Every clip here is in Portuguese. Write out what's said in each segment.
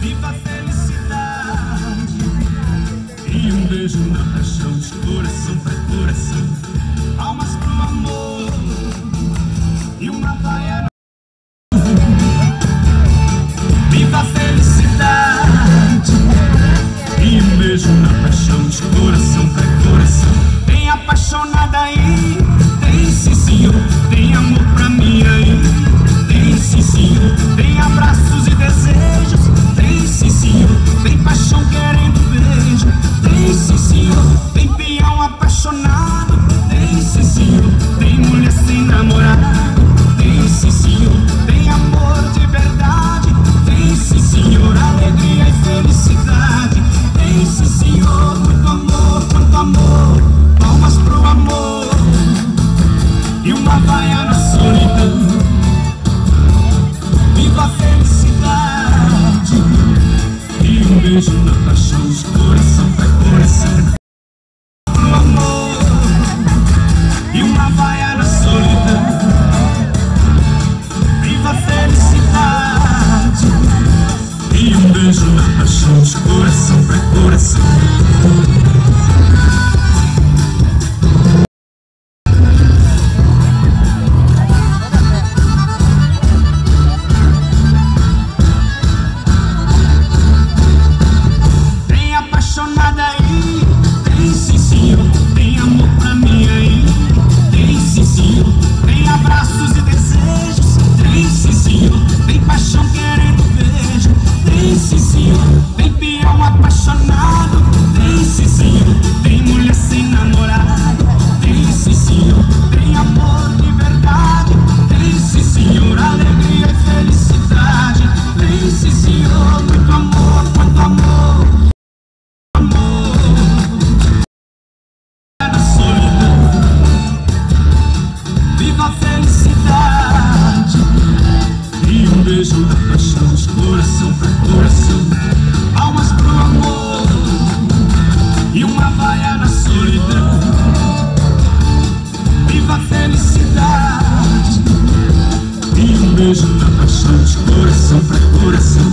Viva a felicidade e um beijo na paixão, de coração pra coração, almas pro amor e uma vaia. Viva a felicidade e um beijo na paixão, de coração pra coração. Tem apaixonada aí, tem sim senhor, tem amor pra mim aí, tem sim senhor, tem abraços e desejos, tem sim senhor, tem paixão querendo beijo, tem sim senhor, tem peão apaixonado, tem sim senhor, tem mulher sem namorado, tem sim senhor, tem amor de verdade, tem sim senhor, alegria e felicidade, tem sim senhor, muito amor, palmas pro amor e uma vaia na solidão. Viva a felicidade e um beijo na paixão, de coração pra coração, pro amor e uma vaia na solidão. Viva a felicidade e um beijo na paixão, de coração pra coração. Tem peão apaixonado, tem sim senhor, tem mulher sem namorado, tem sim senhor, tem amor de verdade, tem sim senhor, alegria e felicidade, tem sim senhor, muito amor, na solidão. Viva a felicidade e um beijo na paixão, de coração pra coração, almas pro amor e uma vaia na solidão. Viva a felicidade e um beijo na paixão, de coração pra coração,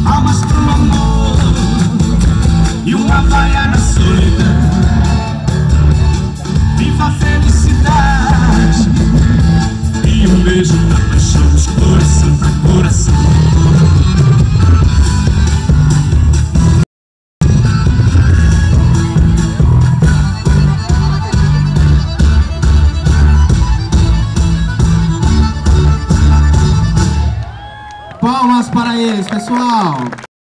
almas pro amor e uma vaia na solidão. Viva a felicidade e um beijo na paixão, de coração pra coração. Palmas para eles, pessoal!